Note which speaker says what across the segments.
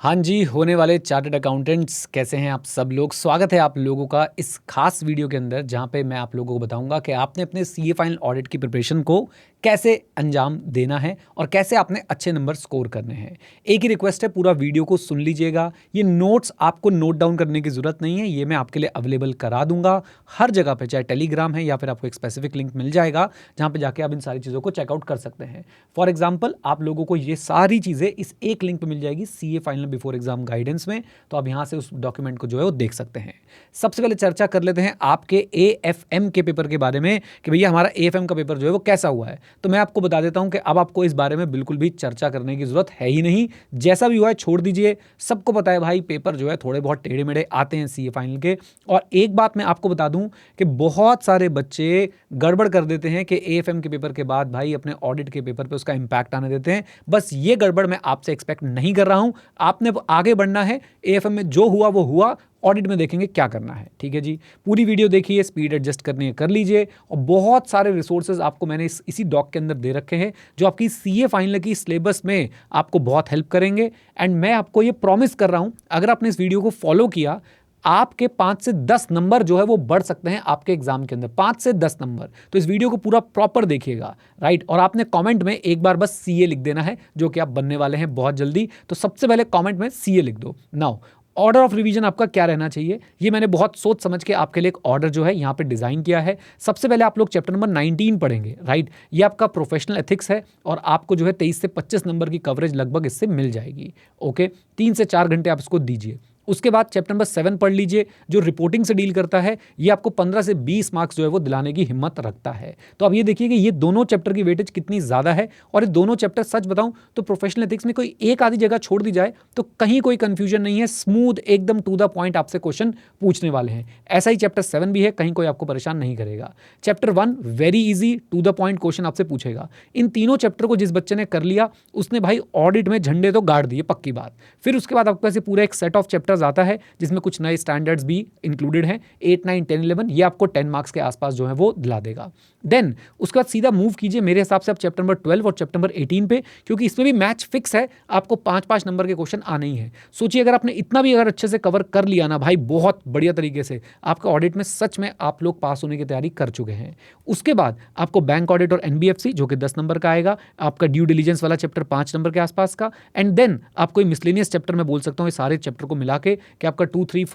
Speaker 1: हाँ जी, होने वाले चार्टर्ड अकाउंटेंट्स कैसे हैं आप सब लोग? स्वागत है आप लोगों का इस खास वीडियो के अंदर जहाँ पे मैं आप लोगों को बताऊंगा कि आपने अपने सीए फाइनल ऑडिट की प्रिपरेशन को कैसे अंजाम देना है और कैसे आपने अच्छे नंबर स्कोर करने हैं। एक ही रिक्वेस्ट है, पूरा वीडियो को सुन लीजिएगा। ये नोट्स आपको नोट डाउन करने की ज़रूरत नहीं है, ये मैं आपके लिए अवेलेबल करा दूंगा हर जगह पे, चाहे टेलीग्राम है या फिर आपको एक स्पेसिफिक लिंक मिल जाएगा जहाँ पे जाके आप इन सारी चीज़ों को चेकआउट कर सकते हैं। फॉर एग्जाम्पल, आप लोगों को ये सारी चीज़ें इस एक लिंक पर मिल जाएगी, CA final before exam guidance में। तो आप यहाँ से उस डॉक्यूमेंट को जो है वो देख सकते हैं। सबसे पहले चर्चा कर लेते हैं आपके एएफएम के पेपर के बारे में कि भैया हमारा एएफएम का पेपर जो है वो कैसा हुआ है। तो मैं आपको बता देता हूं कि अब आपको इस बारे में बिल्कुल भी चर्चा करने की जरूरत है ही नहीं। जैसा भी हुआ है छोड़ दीजिए। सबको पता है भाई, पेपर जो है थोड़े बहुत टेढ़े मेढ़े आते हैं सीए फाइनल के। और एक बात मैं आपको बता दूं कि बहुत सारे बच्चे गड़बड़ कर देते हैं कि एएफएम के पेपर के बाद भाई अपने ऑडिट के पेपर पे उसका इंपैक्ट आने देते हैं। बस ये गड़बड़ मैं आपसे एक्सपेक्ट नहीं कर रहा हूं। आपने आगे बढ़ना है, एएफएम में जो हुआ वो हुआ, ऑडिट में देखेंगे क्या करना है। ठीक है जी, पूरी वीडियो देखिए, स्पीड एडजस्ट करनी है कर लीजिए। और बहुत सारे रिसोर्सेज आपको मैंने इसी डॉक के अंदर दे रखे हैं जो आपकी सीए फाइनल की सिलेबस में आपको बहुत हेल्प करेंगे। एंड मैं आपको ये प्रॉमिस कर रहा हूं, अगर आपने इस वीडियो को फॉलो किया, आपके 5 से 10 नंबर जो है वो बढ़ सकते हैं आपके एग्जाम के अंदर। 5 से 10 नंबर। तो इस वीडियो को पूरा प्रॉपर देखिएगा, राइट। और आपने कमेंट में एक बार बस सीए लिख देना है, जो कि आप बनने वाले हैं बहुत जल्दी। तो सबसे पहले कमेंट में सीए लिख दो। नाउ ऑर्डर ऑफ रिवीजन आपका क्या रहना चाहिए, ये मैंने बहुत सोच समझ के आपके लिए एक ऑर्डर जो है यहाँ पे डिजाइन किया है। सबसे पहले आप लोग चैप्टर नंबर 19 पढ़ेंगे, राइट। ये आपका प्रोफेशनल एथिक्स है और आपको जो है 23 से 25 नंबर की कवरेज लगभग इससे मिल जाएगी। ओके, 3 से 4 घंटे आप इसको दीजिए। उसके बाद चैप्टर नंबर 7 पढ़ लीजिए, जो रिपोर्टिंग से डील करता है। ये आपको 15 से 20 मार्क्स जो है वो दिलाने की हिम्मत रखता है। तो अब ये देखिए कि ये दोनों चैप्टर की वेटेज कितनी ज़्यादा है। और ये दोनों चैप्टर सच बताऊं तो प्रोफेशनल एथिक्स में कोई एक आधी जगह छोड़ दी जाए तो कहीं कोई कंफ्यूजन नहीं है, स्मूथ एकदम टू द पॉइंट आपसे क्वेश्चन पूछने वाले हैं। ऐसा ही चैप्टर 7 भी है, कहीं कोई आपको परेशान नहीं करेगा। Chapter 1 very easy to the point question आपसे पूछेगा। इन तीनों चैप्टर को जिस बच्चे ने कर लिया उसने भाई ऑडिट में झंडे तो गाड़ दिए, पक्की बात। फिर उसके बाद आपके पास पूरा एक सेट ऑफ चैप्टर्स आता है जिसमें कुछ नए स्टैंडर्ड्स भी इंक्लूडेड हैं। 8, 9, 10, 11 ये आपको 10 मार्क्स के आसपास जो है वो दिला देगा। देन उसके बाद सीधा मूव कीजिए मेरे हिसाब से आप चैप्टर नंबर 12 और चैप्टर नंबर 18 पे, क्योंकि इसमें भी मैच फिक्स है। आपको 5-5 नंबर के क्वेश्चन आने ही है। सोचिए अगर आपने इतना भी अगर अच्छे से कवर कर लिया ना भाई, बहुत बढ़िया तरीके से, आपका ऑडिट में सच में आप लोग पास होने की तैयारी कर चुके हैं। उसके बाद आपको बैंक ऑडिट और एनबीएफसी जो कि 10 नंबर का आएगा, आपका ड्यू डिलीजेंस वाला चैप्टर 5 नंबर के आसपास का। एंड देन आपको मिसलेनियस चैप्टर में बोल सकता हूँ, ये सारे चैप्टर को मिला के कि आपका 2, 3,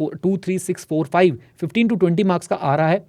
Speaker 1: 6, 4, 5 15 to 20 मार्क्स का आ रहा है।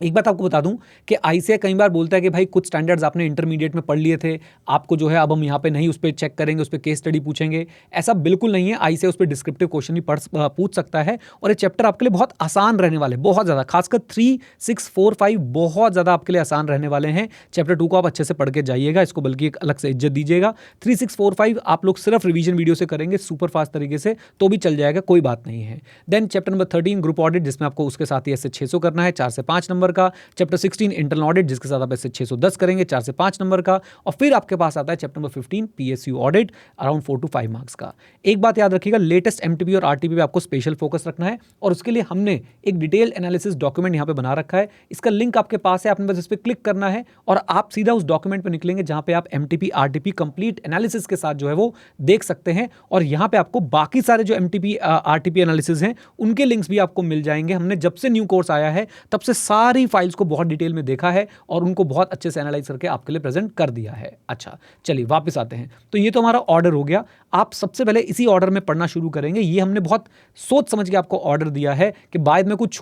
Speaker 1: एक बात आपको बता दूं कि आईसीएआई कई बार बोलता है कि भाई कुछ स्टैंडर्ड्स आपने इंटरमीडिएट में पढ़ लिए थे, आपको जो है अब हम यहाँ पे नहीं उस पर चेक करेंगे, उस पर केस स्टडी पूछेंगे। ऐसा बिल्कुल नहीं है। आईसीएआई उस पर डिस्क्रिप्टिव क्वेश्चन भी पूछ सकता है। और ये चैप्टर आपके लिए बहुत आसान रहने वाले, बहुत ज़्यादा, खासकर 3, 6, 4, 5 बहुत ज़्यादा आपके लिए आसान रहने वाले हैं। चैप्टर 2 को आप अच्छे से पढ़ के जाइएगा, इसको बल्कि एक अलग से इज्जत दीजिएगा। 3, 6, 4, 5 आप लोग सिर्फ रिवीजन वीडियो से करेंगे सुपर फास्ट तरीके से तो भी चल जाएगा, कोई बात नहीं है। Then chapter number 13 group audit, जिसमें आपको उसके साथ ही ऐसे 600 करना है, 4 से 5 नंबर का। चैप्टर 16 इंटरनल ऑडिट, जिसके साथ आप ऐसे 610 करेंगे, 4 से 5 नंबर का। और फिर आपके पास आता है chapter number 15 PSU audit, around 4 to 5 marks का। एक बात याद रखिएगा, लेटेस्ट एमटीपी और आरटीपी पे आपको स्पेशल फोकस रखना है और उसके लिए हमने एक डिटेल एनालिसिस डॉक्यूमेंट यहां पे बना रखा है। इसका लिंक आपके पास है, आपने बस इस पर क्लिक करना है और आप सीधा उस डॉक्यूमेंट पे निकलेंगे जहां पे आप एमटीपी आरटीपी कंप्लीट एनालिसिस के साथ जो है वो देख सकते हैं। और यहां पे आपको बाकी सारे जो एमटीपी आरटीपी एनालिसिस हैं उनके लिंक्स भी आपको मिल जाएंगे। हमने जब से न्यू कोर्स आया है तब से सारी फाइल्स को बहुत डिटेल में देखा है और उनको बहुत अच्छे से एनालाइज करके आपके लिए प्रेजेंट कर दिया है। अच्छा, चलिए वापस आते हैं। तो ये तो हमारा ऑर्डर हो गया। आप सबसे पहले इसी ऑर्डर में पढ़ना शुरू करेंगे। ये हमने बहुत सोच समझ के आपको ऑर्डर दिया है कि बाद में कुछ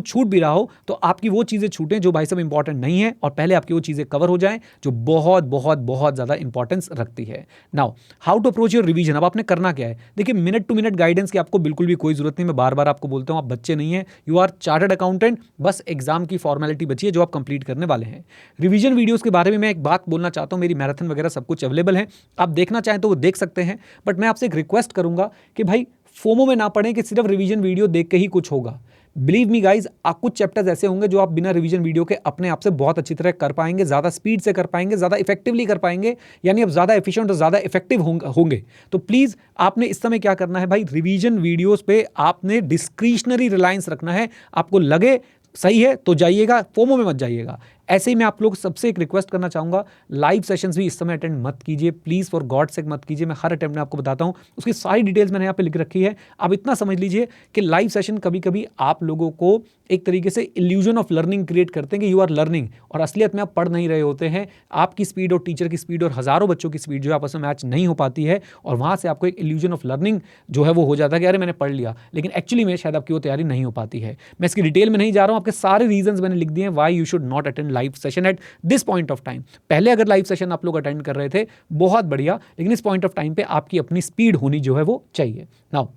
Speaker 1: छूट भी रहा हो तो आपकी वो चीजें छूटें जो भाई सब इंपॉर्टेंट नहीं है और पहले आपकी वो चीजें कवर हो जाएं जो बहुत बहुत बहुत ज्यादा इंपॉर्टेंस रखती है। Now how to approach your revision. अब आपने करना क्या है, देखिए मिनट टू मिनट गाइडेंस की आपको बिल्कुल भी कोई जरूरत नहीं। मैं बार बार आपको बोलता हूं, आप बच्चे नहीं है, यू आर चार्टर्ड अकाउंटेंट। बस एग्जाम की फॉर्मेलिटी बची है जो आप कंप्लीट करने वाले हैं। रिवीजन वीडियोस के बारे में मैं एक बात बोलना चाहता हूं, मेरी मैराथन वगैरह सब कुछ अवेलेबल है, आप देखना चाहें तो वो देख सकते हैं। बट मैं आपसे एक रिक्वेस्ट करूंगा कि भाई फोमो में ना पढ़ें कि सिर्फ रिवीजन वीडियो देख के ही कुछ होगा। बिलीव मी गाइज, कुछ चैप्टर्स ऐसे होंगे जो आप बिना रिवीजन वीडियो के अपने आप से बहुत अच्छी तरह कर पाएंगे, ज्यादा स्पीड से कर पाएंगे, ज्यादा इफेक्टिवली कर पाएंगे, यानी आप ज्यादा एफिशिएंट और ज्यादा इफेक्टिव होंगे। तो प्लीज आपने इस समय क्या करना है भाई, रिवीजन वीडियोस पे आपने डिस्क्रिशनरी रिलायंस रखना है। आपको लगे सही है तो जाइएगा, फोमो में मत जाइएगा। ऐसे ही मैं आप लोग सबसे एक रिक्वेस्ट करना चाहूँगा, लाइव सेशंस भी इस समय अटेंड मत कीजिए प्लीज़, फॉर गॉड सेक मत कीजिए। मैं हर अटेम्प्ट में आपको बताता हूँ, उसकी सारी डिटेल्स मैंने यहाँ पे लिख रखी है। आप इतना समझ लीजिए कि लाइव सेशन कभी कभी आप लोगों को एक तरीके से इल्यूजन ऑफ लर्निंग क्रिएट करते हैं कि यू आर लर्निंग, और असलियत में आप पढ़ नहीं रहे होते हैं। आपकी स्पीड और टीचर की स्पीड और हज़ारों बच्चों की स्पीड जो है आपस में मैच नहीं हो पाती है, और वहाँ से आपको एक इल्यूजन ऑफ लर्निंग जो है वो हो जाता है कि अरे मैंने पढ़ लिया, लेकिन एक्चुअली में शायद आपकी वो तैयारी नहीं हो पाती है। मैं इसकी डिटेल में नहीं जा रहा हूँ, आपके सारे रीजंस मैंने लिख दिए हैं why you should not attend live session at this point of time. पहले अगर लाइव सेशन आप लोग अटेंड कर रहे थे बहुत बढ़िया, लेकिन इस पॉइंट ऑफ टाइम पे आपकी अपनी स्पीड होनी जो है वो चाहिए। नाउ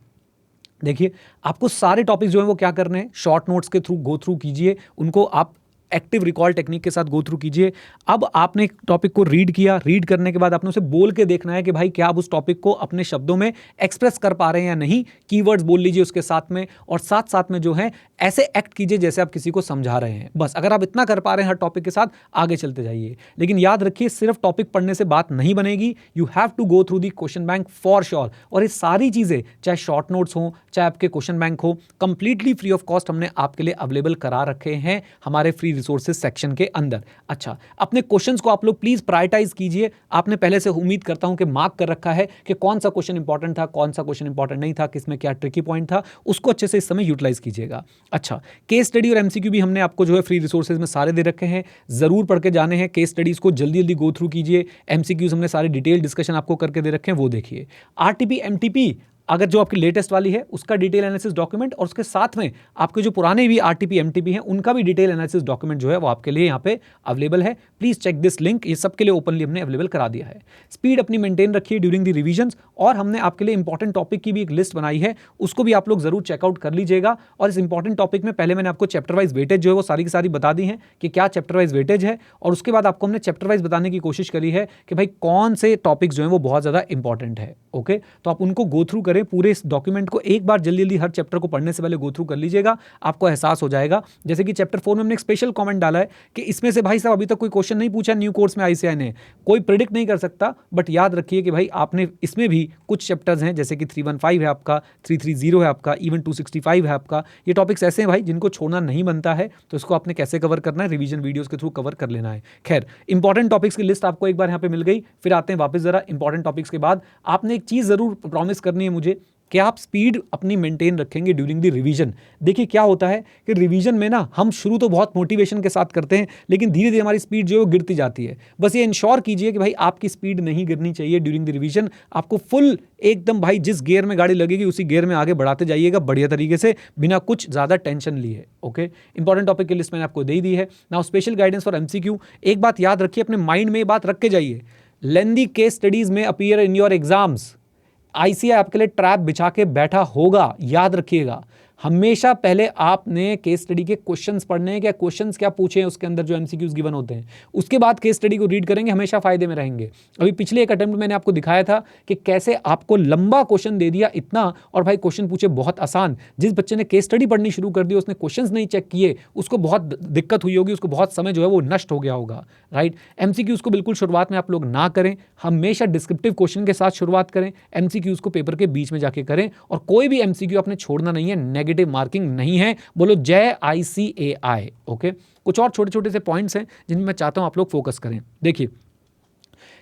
Speaker 1: देखिए, आपको सारे टॉपिक जो है वो क्या करने हैं, शॉर्ट नोट्स के थ्रू गो थ्रू कीजिए, उनको आप एक्टिव रिकॉल टेक्निक के साथ गो थ्रू कीजिए। अब आपने एक टॉपिक को रीड किया, रीड करने के बाद आपने उसे बोल के देखना है कि भाई क्या आप उस टॉपिक को अपने शब्दों में एक्सप्रेस कर पा रहे हैं या नहीं। कीवर्ड्स बोल लीजिए उसके साथ में, और साथ साथ में जो है ऐसे एक्ट कीजिए जैसे आप किसी को समझा रहे हैं। बस अगर आप इतना कर पा रहे हैं हर टॉपिक के साथ, आगे चलते जाइए। लेकिन याद रखिए, सिर्फ टॉपिक पढ़ने से बात नहीं बनेगी, you have to go through the question bank for sure. और ये सारी चीज़ें, चाहे शॉर्ट नोट्स हो चाहे आपके क्वेश्चन बैंक हो, कंप्लीटली फ्री ऑफ कॉस्ट हमने आपके लिए अवेलेबल करा रखे हैं हमारे फ्री रिसोर्सेज सेक्शन के अंदर। अच्छा, अपने क्वेश्चंस को आप लोग प्लीज प्रायोरिटाइज कीजिए। आपने पहले से उम्मीद करता हूं कि मार्क कर रखा है कि कौन सा क्वेश्चन इंपॉर्टेंट था, कौन सा क्वेश्चन इंपॉर्टेंट नहीं था, किसमें क्या ट्रिकी पॉइंट था, उसको अच्छे से इस समय यूटिलाइज कीजिएगा। अच्छा, केस स्टडी और एमसीक्यू भी हमने आपको जो है फ्री रिसोर्सेज में सारे दे रखे हैं, जरूर पढ़ के जाने हैं। केस स्टडीज को जल्दी जल्दी गो थ्रू कीजिए, एमसीक्यूज हमने सारे डिटेल डिस्कशन आपको करके दे रखे हैं, वो देखिए। आरटीपी एमटीपी अगर जो आपकी लेटेस्ट वाली है उसका डिटेल एनालिसिस डॉक्यूमेंट, और उसके साथ में आपके जो पुराने भी आरटीपी एमटीपी हैं उनका भी डिटेल एनालिसिस डॉक्यूमेंट जो है वो आपके लिए यहाँ पे अवेलेबल है। प्लीज चेक दिस लिंक, ये सबके लिए ओपनली हमने अवेलेबल करा दिया है। स्पीड अपनी मेंटेन रखिए ड्यूरिंग द रिविजन्स, और हमने आपके लिए इंपॉर्टेंट टॉपिक की भी एक लिस्ट बनाई है, उसको भी आप लोग जरूर चेकआउट कर लीजिएगा। और इस इंपॉर्टेंट टॉपिक में पहले मैंने आपको चैप्टर वाइज वेटेज जो है वो सारी की सारी बता दी है कि क्या चैप्टर वाइज वेटेज है, और उसके बाद आपको हमने चैप्टर वाइज बताने की कोशिश करी है कि भाई कौन से टॉपिक्स जो है वो बहुत ज्यादा इंपॉर्टेंट है। ओके, तो आप उनको गो थ्रू करें, पूरे इस डॉक्यूमेंट को एक बार जल्दी जल्दी हर चैप्टर को पढ़ने से पहले गो थ्रू कर लीजिएगा, आपको एहसास हो जाएगा। जैसे कि चैप्टर 4 में हमने एक स्पेशल कमेंट डाला है कि इसमें से भाई साहब अभी तक कोई क्वेश्चन नहीं पूछा न्यू कोर्स में आईसीएआई ने, कोई प्रिडिक्ट नहीं कर सकता, बट याद रखिए कि भाई आपने इसमें भी कुछ चैप्टर्स हैं जैसे कि 315 है आपका, 330 है आपका, इवन 265 है आपका। ये टॉपिक्स ऐसे हैं भाई जिनको छोड़ना नहीं बनता है, तो इसको आपने कैसे कवर करना है, रिवीजन वीडियोस के थ्रू कवर कर लेना है। खैर, इंपॉर्टेंट टॉपिक्स की लिस्ट आपको एक बार यहाँ पे मिल गई, फिर आते हैं वापस जरा इंपॉर्टेंट टॉपिक्स के बाद। आपने एक चीज जरूर प्रॉमिस करनी है मुझे कि आप स्पीड अपनी मेंटेन रखेंगे ड्यूरिंग द रिवीजन। देखिए क्या होता है कि रिवीजन में ना हम शुरू तो बहुत मोटिवेशन के साथ करते हैं, लेकिन धीरे धीरे हमारी स्पीड जो है वो गिरती जाती है। बस ये इंश्योर कीजिए कि भाई आपकी स्पीड नहीं गिरनी चाहिए ड्यूरिंग द रिवीजन। आपको फुल एकदम भाई जिस गियर में गाड़ी लगेगी उसी गियर में आगे बढ़ाते जाइएगा बढ़िया तरीके से, बिना कुछ ज़्यादा टेंशन लिए। ओके, इंपॉर्टेंट टॉपिक की लिस्ट मैंने आपको दे दी है। Now special guidance for MCQ. एक बात याद रखिए, अपने माइंड में ये बात रख के जाइए, लेंदी केस स्टडीज में appear in your exams. ICAI आपके लिए ट्रैप बिछा के बैठा होगा, याद रखिएगा। हमेशा पहले आपने केस स्टडी के क्वेश्चंस पढ़ने हैं, क्या क्वेश्चंस क्या पूछे हैं उसके अंदर जो एमसीक्यूज गिवन होते हैं, उसके बाद केस स्टडी को रीड करेंगे, हमेशा फायदे में रहेंगे। अभी पिछले एक अटेम्प्ट में मैंने आपको दिखाया था कि कैसे आपको लंबा क्वेश्चन दे दिया इतना, और भाई क्वेश्चन पूछे बहुत आसान। जिस बच्चे ने केस स्टडी पढ़नी शुरू कर दी, उसने क्वेश्चंस नहीं चेक किए, उसको बहुत दिक्कत हुई होगी, उसको बहुत समय जो है वो नष्ट हो गया होगा। राइट, एमसीक्यूज को बिल्कुल शुरुआत में आप लोग ना करें, हमेशा डिस्क्रिप्टिव क्वेश्चन के साथ शुरुआत करें, एमसीक्यूज को पेपर के बीच में जाके करें, और कोई भी एमसीक्यू आपने छोड़ना नहीं है, नेगेटिव मार्किंग नहीं है। बोलो जय आईसीएआई। ओके, कुछ और छोटे छोटे से पॉइंट्स हैं जिनमें मैं चाहता हूं आप लोग फोकस करें। देखिए,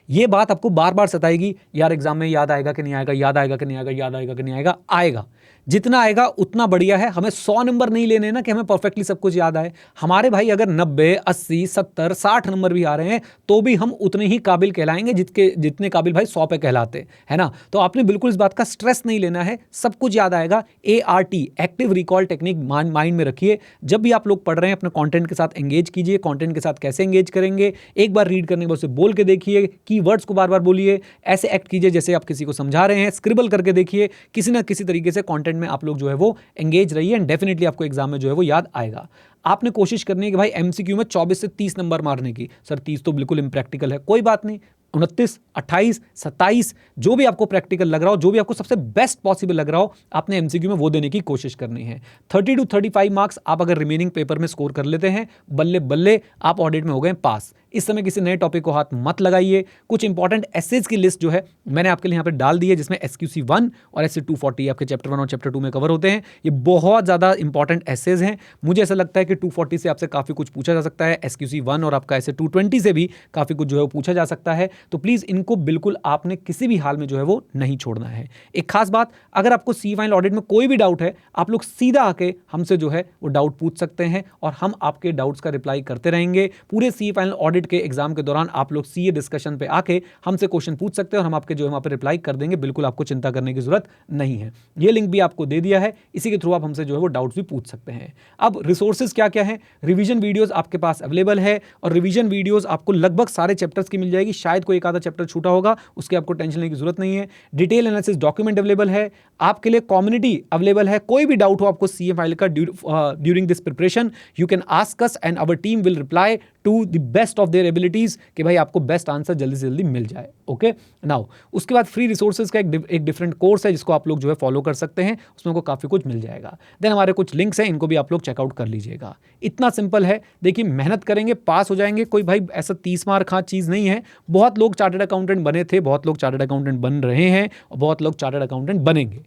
Speaker 1: ये बात आपको बार बार सताएगी, यार एग्जाम में याद आएगा कि नहीं आएगा, याद आएगा कि नहीं आएगा, याद आएगा कि नहीं आएगा। आएगा, जितना आएगा उतना बढ़िया है। हमें 100 नंबर नहीं लेने ना कि हमें परफेक्टली सब कुछ याद आए। हमारे भाई अगर 90, 80, 70, 60 नंबर भी आ रहे हैं तो भी हम उतने ही काबिल कहलाएंगे जितने काबिल भाई 100 पे कहलाते है ना। तो आपने बिल्कुल इस बात का स्ट्रेस नहीं लेना है, सब कुछ याद आएगा। ART active recall technique mind में रखिए। जब भी आप लोग पढ़ रहे हैं अपने कंटेंट के साथ एंगेज कीजिए। कंटेंट के साथ कैसे एंगेज करेंगे, एक बार रीड करने के बाद उसे बोल के देखिए, कीवर्ड्स को बार बार बोलिए, ऐसे एक्ट कीजिए जैसे आप किसी को समझा रहे हैं, स्क्रिबल करके देखिए, किसी ना किसी तरीके से कंटेंट में आप लोग जो है वो एंगेज रहिए, एंड डेफिनेटली आपको एग्जाम में जो है वो याद आएगा। आपने कोशिश करनी है कि भाई एमसीक्यू में 24 से 30 नंबर मारने की। सर 30 तो बिल्कुल इम्प्रैक्टिकल है, कोई बात नहीं, 29, 28, 27 जो भी आपको प्रैक्टिकल लग रहा हो, जो भी आपको सबसे बेस्ट पॉसिबल लग रहा हो, आपने एमसीक्यू में वो देने की कोशिश करनी है। 30 to 35 मार्क्स आप अगर रिमेनिंग पेपर में स्कोर कर लेते हैं, बल्ले बल्ले आप ऑडिट में हो गए पास। इस समय किसी नए टॉपिक को हाथ मत लगाइए। कुछ इंपॉर्टेंट एसेज की लिस्ट जो है मैंने आपके लिए यहाँ पे डाल दी है, जिसमें SQC 1 और SC 240 आपके चैप्टर 1 और चैप्टर 2 में कवर होते हैं। ये बहुत ज़्यादा इंपॉर्टेंट एसेज हैं। मुझे ऐसा लगता है कि 240 से आपसे काफ़ी कुछ पूछा जा सकता है, SQC 1 और आपका SC 220 से भी काफ़ी कुछ जो है वो पूछा जा सकता है। तो प्लीज़ इनको बिल्कुल आपने किसी भी हाल में जो है वो नहीं छोड़ना है। एक खास बात, अगर आपको सी फाइनल ऑडिट में कोई भी डाउट है, आप लोग सीधा आके हमसे जो है वो डाउट पूछ सकते हैं और हम आपके डाउट्स का रिप्लाई करते रहेंगे। पूरे सी फाइनल ऑडिट के एग्जाम के दौरान आप लोग सीए डिस्कशन पे आके हमसे क्वेश्चन पूछ सकते हैं और हम आपके जो है वहाँ पे रिप्लाई कर देंगे। बिल्कुल आपको चिंता करने की जरूरत नहीं है। ये लिंक भी आपको दे दिया है, इसी के थ्रू आप हमसे जो है वो डाउट्स भी पूछ सकते हैं। अब रिसोर्सेज क्या क्या है, रिवीजन वीडियोस आपके पास अवेलेबल है और रिवीजन वीडियोस आपको लगभग सारे चैप्टर्स की मिल जाएगी। शायद कोई एक आधा चैप्टर छूटा होगा, उसकी आपको टेंशन लेने की जरूरत नहीं है। डिटेल एनालिसिस डॉक्यूमेंट अवेलेबल है, आपके लिए कम्युनिटी अवेलेबल है। कोई भी डाउट हो आपको सीए फाइल का during this preparation, you can ask us and our team will reply to the best of their abilities कि भाई आपको बेस्ट आंसर जल्दी से जल्दी मिल जाए। ओके नाउ उसके बाद फ्री रिसोर्सेज का एक डिफरेंट कोर्स है जिसको आप लोग जो है फॉलो कर सकते हैं, उसमें को काफ़ी कुछ मिल जाएगा। देन हमारे कुछ लिंक्स हैं, इनको भी आप लोग चेकआउट कर लीजिएगा। इतना सिंपल है, देखिए मेहनत करेंगे पास हो जाएंगे। कोई भाई ऐसा 30 मार्क हाँ चीज़ नहीं है। बहुत लोग चार्टर्ड अकाउंटेंट बने थे, बहुत लोग चार्टर्ड अकाउंटेंट बन रहे हैं और बहुत लोग चार्टर्ड अकाउंटेंट बनेंगे।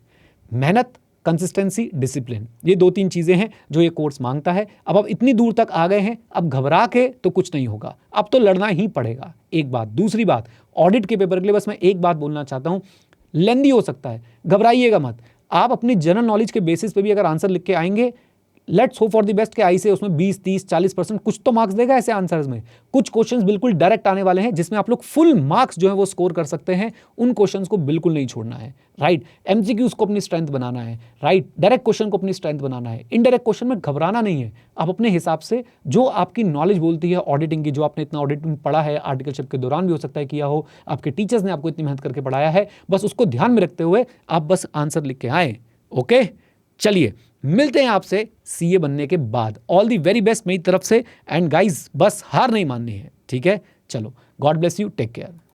Speaker 1: मेहनत, कंसिस्टेंसी, डिसिप्लिन, ये 2-3 चीज़ें हैं जो ये कोर्स मांगता है। अब आप इतनी दूर तक आ गए हैं, अब घबरा के तो कुछ नहीं होगा, अब तो लड़ना ही पड़ेगा। एक बात। दूसरी बात, ऑडिट के पेपर के लिए बस मैं एक बात बोलना चाहता हूँ, लेंदी हो सकता है, घबराइएगा मत। आप अपनी जनरल नॉलेज के बेसिस पे भी अगर आंसर लिख के आएंगे, let's hope for the best के आई से उसमें 20, 30, 40% कुछ तो मार्क्स देगा ऐसे आंसर्स में। कुछ क्वेश्चंस बिल्कुल डायरेक्ट आने वाले हैं जिसमें आप लोग फुल मार्क्स जो है वो स्कोर कर सकते हैं। उन क्वेश्चंस को बिल्कुल नहीं छोड़ना है, राइट। एमसीक्यूज को अपनी स्ट्रेंथ बनाना है, राइट। डायरेक्ट क्वेश्चन को अपनी स्ट्रेंथ बनाना है। इनडायरेक्ट क्वेश्चन में घबराना नहीं है। आप अपने हिसाब से जो आपकी नॉलेज बोलती है ऑडिटिंग की, जो आपने इतना ऑडिटिंग पढ़ा है, आर्टिकलशिप के दौरान भी हो सकता है किया हो, आपके टीचर्स ने आपको इतनी मेहनत करके पढ़ाया है, बस उसको ध्यान में रखते हुए आप बस आंसर लिख के आए। ओके चलिए मिलते हैं आपसे सीए बनने के बाद। ऑल दी वेरी बेस्ट मेरी तरफ से। एंड गाइज बस हार नहीं माननी है, ठीक है। चलो, God bless you, take care.